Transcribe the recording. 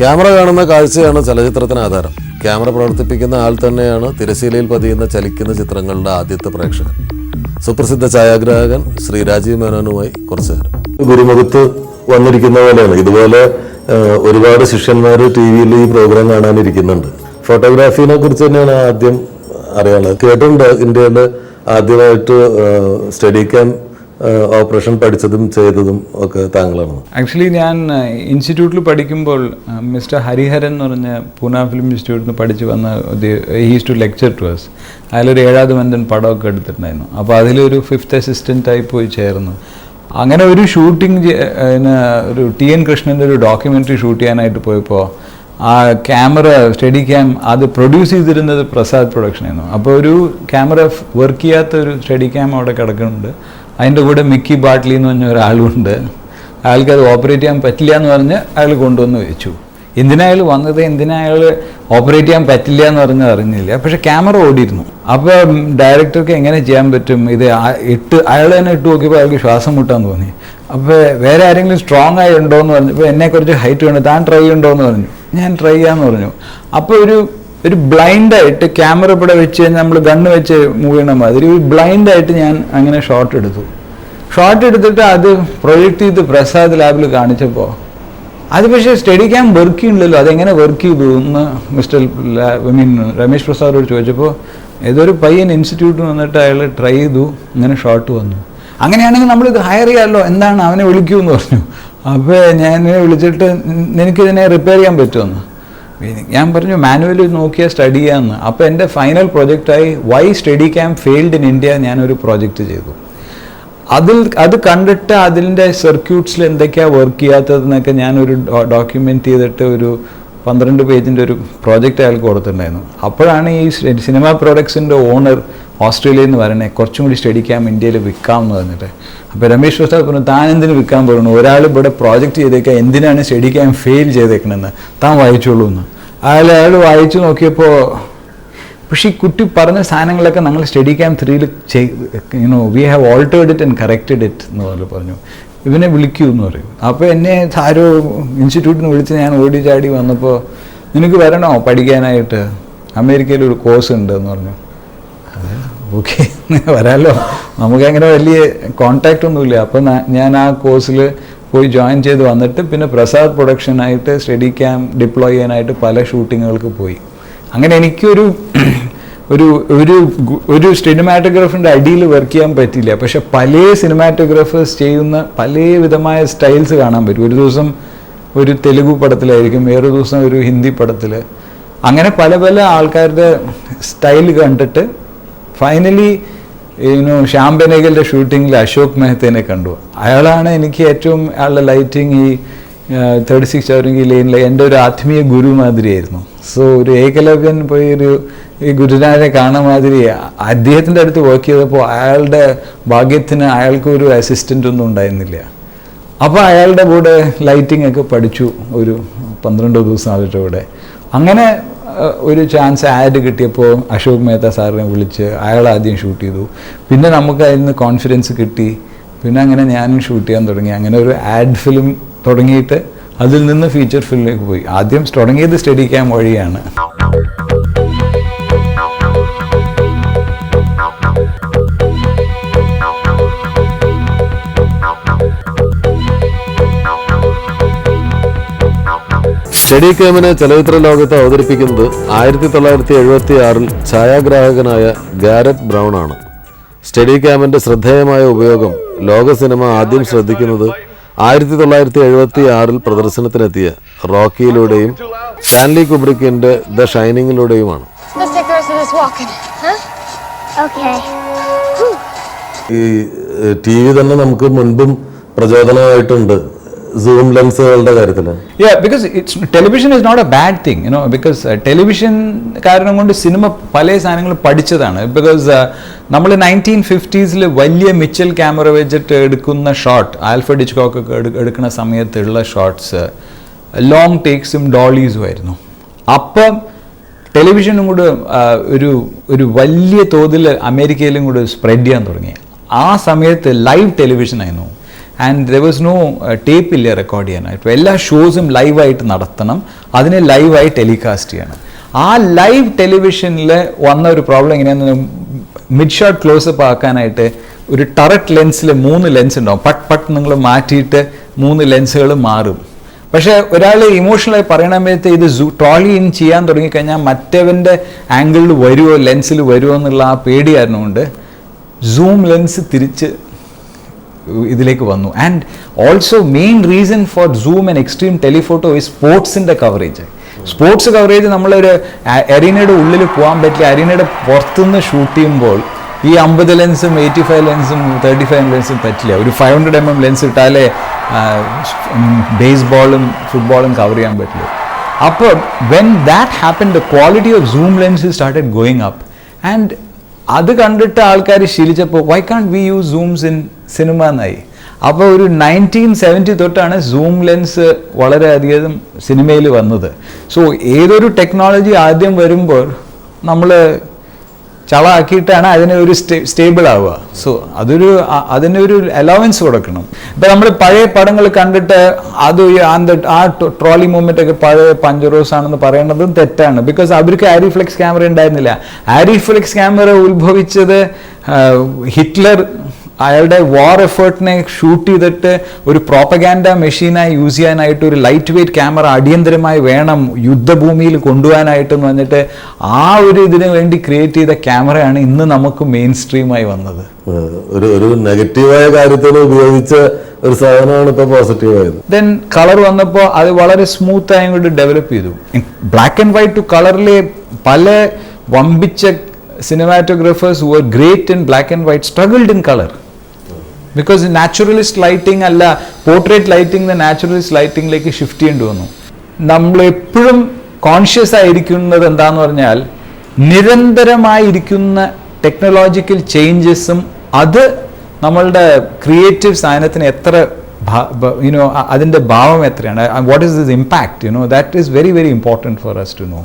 Camera കാണുന്ന കാഴ്ചയാണ് ചലച്ചിത്രത്തിന് ആധാരം. ക്യാമറ പ്രവർത്തിപ്പിക്കുന്ന ആൾ തന്നെയാണ് തിരശ്ശീലയിൽ പതിയുന്ന ചലിക്കുന്ന ചിത്രങ്ങളുടെ ആദ്യത്തെ പ്രേക്ഷകൻ. സുപ്രസിദ്ധ ഛായാഗ്രാഹകൻ ശ്രീ രാജീവ് മേനോനുമായി കുറച്ചു നേരം. ഗുരുമുഖത്ത് വന്നിരിക്കുന്ന പോലെയാണ്. ഇതുപോലെ ഒരുപാട് ശിഷ്യന്മാർ ടി വിയിൽ ഈ പ്രോഗ്രാം കാണാനിരിക്കുന്നുണ്ട്. ഫോട്ടോഗ്രാഫിനെ കുറിച്ച് തന്നെയാണ് ആദ്യം അറിയാനുള്ളത്. കേട്ടിട്ടുണ്ട് ഇന്ത്യയിൽ ആദ്യമായിട്ട് സ്റ്റഡി ക്യാം ഓപ്പറേഷൻ പഠിച്ചതും ചെയ്തതും ഒക്കെ താങ്കളാണ്. ആക്ച്വലി ഞാൻ ഇൻസ്റ്റിറ്റ്യൂട്ടിൽ പഠിക്കുമ്പോൾ മിസ്റ്റർ ഹരിഹരൻ എന്ന് പറഞ്ഞ പൂന ഫിലിം ഇൻസ്റ്റിറ്റ്യൂട്ടിൽ നിന്ന് പഠിച്ച് വന്ന he's to lecture to us. അതിലൊരു 7ാം മന്ദൻ പടമൊക്കെ എടുത്തിട്ടുണ്ടായിരുന്നു. അപ്പോൾ അതിലൊരു 5th അസിസ്റ്റൻ്റായി പോയി ചേർന്നു. അങ്ങനെ ഒരു ഷൂട്ടിംഗ് ഒരു TN കൃഷ്ണൻ്റെ ഒരു ഡോക്യുമെൻ്ററി ഷൂട്ട് ചെയ്യാനായിട്ട് പോയപ്പോൾ ആ ക്യാമറ സ്റ്റഡി ക്യാം അത് പ്രൊഡ്യൂസ് ചെയ്തിരുന്നത് പ്രസാദ് പ്രൊഡക്ഷനായിരുന്നു. അപ്പോൾ ഒരു ക്യാമറ വർക്ക് ചെയ്യാത്ത ഒരു സ്റ്റഡി ക്യാം അവിടെ കിടക്കുന്നുണ്ട്. അതിൻ്റെ കൂടെ മിക്കി ബാട്ട്ലി എന്ന് പറഞ്ഞ ഒരാളുണ്ട്. അയാൾക്ക് അത് ഓപ്പറേറ്റ് ചെയ്യാൻ പറ്റില്ല എന്ന് പറഞ്ഞ് അയാൾ കൊണ്ടുവന്ന് വെച്ചു. എന്തിനാ അയാൾ വന്നത്, എന്തിനാ അയാൾ ഓപ്പറേറ്റ് ചെയ്യാൻ പറ്റില്ല എന്ന് പറഞ്ഞത് അറിഞ്ഞില്ല. പക്ഷെ ക്യാമറ ഓടിയിരുന്നു. അപ്പോൾ ഡയറക്ടർക്ക് എങ്ങനെ ചെയ്യാൻ പറ്റും, ഇത് അയാൾ തന്നെ ഇട്ട് നോക്കിയപ്പോൾ അയാൾക്ക് ശ്വാസം മുട്ടാൻ തോന്നി. അപ്പോൾ വേറെ ആരെങ്കിലും സ്ട്രോങ് ആയി ഉണ്ടോ എന്ന് പറഞ്ഞപ്പോൾ എന്നെ കുറച്ച് ഹൈറ്റ് വേണം, താൻ ട്രൈ ഉണ്ടോ എന്ന് പറഞ്ഞു. ഞാൻ ട്രൈ ചെയ്യാമെന്ന് പറഞ്ഞു. അപ്പോൾ ഒരു ബ്ലൈൻഡായിട്ട് ക്യാമറ ഇവിടെ വെച്ച് നമ്മൾ ഗണ്ണ് വെച്ച് മൂവ് ചെയ്യണ മാതിരി ഒരു ബ്ലൈൻഡായിട്ട് ഞാൻ അങ്ങനെ ഷോട്ട് എടുത്തിട്ട് അത് പ്രൊജക്റ്റ് ചെയ്ത് പ്രസാദ് ലാബിൽ കാണിച്ചപ്പോൾ അത് പക്ഷേ സ്റ്റഡി ക്യാം വർക്ക് ചെയ്യുന്നില്ലല്ലോ, അതെങ്ങനെ വർക്ക് ചെയ്തു എന്ന് രമേശ് പ്രസാദോട് ചോദിച്ചപ്പോൾ ഏതൊരു പയ്യൻ ഇൻസ്റ്റിറ്റ്യൂട്ടിൽ വന്നിട്ട് അയാൾ ട്രൈ ചെയ്തു, ഇങ്ങനെ ഷോട്ട് വന്നു. അങ്ങനെയാണെങ്കിൽ നമ്മളിത് ഹയർ ചെയ്യാമല്ലോ, എന്താണ് അവനെ വിളിക്കൂ എന്ന് പറഞ്ഞു. അപ്പോൾ ഞാൻ വിളിച്ചിട്ട് നിനക്കിതിനെ റിപ്പയർ ചെയ്യാൻ പറ്റുമെന്ന് ഞാൻ പറഞ്ഞു. മാനുവലി നോക്കിയാൽ സ്റ്റഡി ചെയ്യാമെന്ന്. അപ്പോൾ എൻ്റെ ഫൈനൽ പ്രൊജക്റ്റായി why Steadicam failed in India ഞാനൊരു പ്രോജക്റ്റ് ചെയ്തു. അത് കണ്ടിട്ട് അതിൻ്റെ സർക്യൂട്ട്സിൽ എന്തൊക്കെയാണ് വർക്ക് ചെയ്യാത്തതെന്നൊക്കെ ഞാനൊരു ഡോക്യുമെൻ്റ് ചെയ്തിട്ട് ഒരു 12 പേജിൻ്റെ ഒരു പ്രോജക്റ്റ് അയാൾക്ക് കൊടുത്തിട്ടുണ്ടായിരുന്നു. അപ്പോഴാണ് ഈ സിനിമ പ്രോഡക്ട്സിൻ്റെ ഓണർ ഓസ്ട്രേലിയയിൽ നിന്ന് വരണേ, കുറച്ചും കൂടി സ്റ്റഡി ക്യാം ഇന്ത്യയിൽ വിൽക്കാം എന്ന് പറഞ്ഞിട്ട്. അപ്പോൾ രമേശ് പ്രസാദ് പറഞ്ഞു, താൻ എന്തിനു വിൽക്കാൻ പറഞ്ഞു, ഒരാൾ ഇവിടെ പ്രോജക്റ്റ് ചെയ്തേക്കാം, എന്തിനാണ് സ്റ്റഡി ക്യാം ഫെയിൽ ചെയ്തേക്കണമെന്ന്, താൻ വായിച്ചോളൂ എന്ന്. അയാൾ വായിച്ചു നോക്കിയപ്പോൾ പക്ഷേ ഈ കുട്ടി പറഞ്ഞ സാധനങ്ങളൊക്കെ ഞങ്ങൾ study cam 3 we have altered it and corrected it എന്ന് പറഞ്ഞു. ഇവനെ വിളിക്കൂ എന്ന് പറയും. അപ്പോൾ എന്നെ ആരോ ഇൻസ്റ്റിറ്റ്യൂട്ടിൽ നിന്ന് വിളിച്ച് ഞാൻ ഓടി ചാടി വന്നപ്പോൾ നിനക്ക് വരണോ പഠിക്കാനായിട്ട്, അമേരിക്കയിൽ ഒരു കോഴ്സ് ഉണ്ട് എന്ന് പറഞ്ഞു. ഓക്കെ വരാമല്ലോ, നമുക്കങ്ങനെ വലിയ കോണ്ടാക്റ്റ് ഒന്നുമില്ല. അപ്പോൾ ഞാൻ ആ കോഴ്സിൽ പോയി ജോയിൻ ചെയ്ത് വന്നിട്ട് പിന്നെ പ്രസാദ് പ്രൊഡക്ഷനായിട്ട് സ്റ്റഡി ക്യാം ഡിപ്ലോയ് ചെയ്യാനായിട്ട് പല ഷൂട്ടിങ്ങുകൾക്ക് പോയി. അങ്ങനെ എനിക്കൊരു ഒരു സിനിമാറ്റോഗ്രാഫറിൻ്റെ അടിയിൽ വർക്ക് ചെയ്യാൻ പറ്റില്ല. പക്ഷെ പല സിനിമാറ്റോഗ്രാഫേഴ്സ് ചെയ്യുന്ന പല വിധമായ സ്റ്റൈൽസ് കാണാൻ പറ്റും. ഒരു ദിവസം ഒരു തെലുഗു പടത്തിലായിരിക്കും, വേറൊരു ദിവസം ഒരു ഹിന്ദി പടത്തിൽ. അങ്ങനെ പല പല ആൾക്കാരുടെ സ്റ്റൈൽ കണ്ടിട്ട് ഫൈനലി ശ്യാം ബെനഗലിൻ്റെ ഷൂട്ടിങ്ങിൽ അശോക് മെഹ്തേനെ കണ്ടു. അയാളാണ് എനിക്ക് ഏറ്റവും അയാളുടെ ലൈറ്റിങ് ഈ 36 ചൗരംഗി ലൈനിലെ എൻ്റെ ഒരു ആത്മീയ ഗുരു മാതിരിയായിരുന്നു. സോ ഒരു ഏകലവ്യൻ പോയി ഈ ഗുരുനാഥനെ കാണാൻ മാതിരി അദ്ദേഹത്തിൻ്റെ അടുത്ത് വർക്ക് ചെയ്തപ്പോൾ അയാളുടെ ഭാഗ്യത്തിന് അയാൾക്കൊരു അസിസ്റ്റൻ്റ് ഒന്നും ഉണ്ടായിരുന്നില്ല. അപ്പോൾ അയാളുടെ കൂടെ ലൈറ്റിംഗ് ഒക്കെ പഠിച്ചു ഒരു 12 ദിവസം അവരുടെ കൂടെ. അങ്ങനെ ഒരു ചാൻസ് ആഡ് കിട്ടിയപ്പോൾ അശോക് മേത്ത സാറിനെ വിളിച്ച് അയാൾ ആദ്യം ഷൂട്ട് ചെയ്തു. പിന്നെ നമുക്ക് അതിൽ നിന്ന് കോൺഫിഡൻസ് കിട്ടി. പിന്നെ അങ്ങനെ ഞാനും ഷൂട്ട് ചെയ്യാൻ തുടങ്ങി. അങ്ങനെ ഒരു ആഡ് ഫിലിം തുടങ്ങിയിട്ട് അതിൽ നിന്ന് ഫീച്ചർ ഫിലിമിലേക്ക് പോയി. ആദ്യം തുടങ്ങിയത് സ്റ്റഡി ക്യാം വഴിയാണ്. സ്റ്റഡി ക്യാമിനെ ചലച്ചിത്ര ലോകത്ത് അവതരിപ്പിക്കുന്നത് 1976-ൽ ഛായാഗ്രാഹകനായ ഗാരറ്റ് ബ്രൗൺ ആണ്. സ്റ്റഡി ക്യാമിന്റെ ശ്രദ്ധേയമായ ഉപയോഗം ലോക സിനിമ ആദ്യം ശ്രദ്ധിക്കുന്നത് 1976-ൽ പ്രദർശനത്തിനെത്തിയ റോക്കിയിലൂടെയും സ്റ്റാൻലി കുബ്രിക്കിന്റെ ദ ഷൈനിങ്ങിലൂടെയുമാണ്. ഈ TV തന്നെ നമുക്ക് മുൻപും പ്രചോദനമായിട്ടുണ്ട് സൂം ലെൻസുകളുടെ കാര്യത്തിൽ. Because television is not a bad thing, because television കാരണം കൊണ്ട് സിനിമ പല സാധനങ്ങൾ പഠിച്ചതാണ്. ബിക്കോസ് നമ്മൾ 1950s വലിയ മിച്ചൽ ക്യാമറ വെച്ചിട്ട് എടുക്കുന്ന ഷോട്ട്, ആൽഫ്രഡ് ഹിച്ച്കോക്ക് ഒക്കെ എടുക്കുന്ന സമയത്തുള്ള ഷോട്ട്സ് ലോങ് ടേക്സും ഡോളീസും ആയിരുന്നു. അപ്പം ടെലിവിഷനും കൂടെ ഒരു വലിയ തോതിൽ അമേരിക്കയിലും കൂടെ സ്പ്രെഡ് ചെയ്യാൻ തുടങ്ങി. ആ സമയത്ത് ലൈവ് ടെലിവിഷൻ ആയിരുന്നു. And there was no tape ഇല്ല റെക്കോർഡ് ചെയ്യാനായിട്ട്. എല്ലാ ഷോസും ലൈവായിട്ട് നടത്തണം, അതിനെ ലൈവായി ടെലികാസ്റ്റ് ചെയ്യണം. ആ ലൈവ് ടെലിവിഷനിൽ വന്ന ഒരു പ്രോബ്ലം എങ്ങനെയാണെന്ന്, മിഡ് ഷോട്ട് ക്ലോസപ്പ് ആക്കാനായിട്ട് ഒരു ടററ്റ് ലെൻസിൽ 3 ലെൻസ് ഉണ്ടാവും. പട്ട് നിങ്ങൾ മാറ്റിയിട്ട് 3 ലെൻസുകൾ മാറും. പക്ഷേ ഒരാൾ ഇമോഷണലായി പറയണമെങ്കിൽ ഇത് ട്രോളി ഇൻ ചെയ്യാൻ തുടങ്ങിക്കഴിഞ്ഞാൽ മറ്റവൻ്റെ ആംഗിളിൽ വരുമോ, ലെൻസിൽ വരുമോ എന്നുള്ള ആ പേടി കാരണമുണ്ട് സൂം ലെൻസ് തിരിച്ച് ഇതിലേക്ക് വന്നു. And also main reason for zoom and extreme telephoto ഈ സ്പോർട്സിൻ്റെ കവറേജ്. സ്പോർട്സ് കവറേജ് നമ്മളൊരു അരീനയുടെ ഉള്ളിൽ പോകാൻ പറ്റില്ല, അരീനയുടെ പുറത്തുനിന്ന് ഷൂട്ട് ചെയ്യുമ്പോൾ ഈ 50 ലെൻസും 85 ലെൻസും 35 ലെൻസും പറ്റില്ല. ഒരു 500 mm ലെൻസ് ഇട്ടാലേ ബേസ്ബോളും ഫുട്ബോളും കവർ ചെയ്യാൻ പറ്റുള്ളൂ. അപ്പോൾ when that happen the quality of zoom lens started going up. And അത് കണ്ടിട്ട് ആൾക്കാർ ശീലിച്ചപ്പോൾ why can't we use zooms in cinema എന്നായി. അപ്പോൾ ഒരു 1970 തൊട്ടാണ് സൂം ലെൻസ് വളരെയധികം സിനിമയിൽ വന്നത്. സോ ഏതൊരു ടെക്നോളജി ആദ്യം വരുമ്പോൾ നമ്മൾ ചളാക്കിയിട്ടാണ് അതിനെ ഒരു സ്റ്റേബിൾ ആവുക. സോ അതിനൊരു അലവൻസ് കൊടുക്കണം. ഇപ്പം നമ്മൾ പഴയ പടങ്ങൾ കണ്ടിട്ട് അത് ആ ട്രോളി മൂവ്മെൻ്റ് ഒക്കെ പഴയ പഞ്ചറോസ് ആണെന്ന് പറയുന്നതും തെറ്റാണ്. ബിക്കോസ് അവർക്ക് ആരിഫ്ലെക്സ് ക്യാമറ ഉണ്ടായിരുന്നില്ല. ആരിഫ്ലെക്സ് ക്യാമറ ഉത്ഭവിച്ചത് ഹിറ്റ്ലർ അയാളുടെ വാർ എഫേർട്ടിനെ ഷൂട്ട് ചെയ്തിട്ട് ഒരു പ്രോപ്പഗാൻഡ മെഷീനായി യൂസ് ചെയ്യാനായിട്ട് ഒരു ലൈറ്റ് വെയ്റ്റ് ക്യാമറ അടിയന്തരമായി വേണം യുദ്ധഭൂമിയിൽ കൊണ്ടുപോകാനായിട്ടെന്ന് പറഞ്ഞിട്ട് ആ ഒരു ഇതിനു വേണ്ടി ക്രിയേറ്റ് ചെയ്ത ക്യാമറയാണ് ഇന്ന് നമുക്ക് മെയിൻ സ്ട്രീമായി വന്നത്. ഒരു നെഗറ്റീവായ കാര്യത്തിൽ ഉപയോഗിച്ച ഒരു സാധനമാണ് ഇപ്പോൾ പോസിറ്റീവായത്. ദെൻ കളർ വന്നപ്പോൾ അത് വളരെ സ്മൂത്ത് ആയി കൊണ്ട് ഡെവലപ്പ് ചെയ്തു. ബ്ലാക്ക് ആൻഡ് വൈറ്റ് ടു കളറിലെ പല വമ്പിച്ച cinematographers who were great in black and white struggled in color because naturalist lighting അല്ല പോർട്രേറ്റ് ലൈറ്റിംഗ് നാച്ചുറലിസ്റ്റ് ലൈറ്റിംഗിലേക്ക് ഷിഫ്റ്റ് ചെയ്യേണ്ടി വന്നു. നമ്മൾ എപ്പോഴും കോൺഷ്യസ് ആയിരിക്കുന്നത് എന്താന്ന് പറഞ്ഞാൽ നിരന്തരമായിരിക്കുന്ന ടെക്നോളജിക്കൽ ചേഞ്ചസും അത് നമ്മളുടെ ക്രിയേറ്റീവ് സാധനത്തിന് എത്ര അതിൻ്റെ ഭാവം എത്രയാണ്, what is this impact, that is very very important for us to know.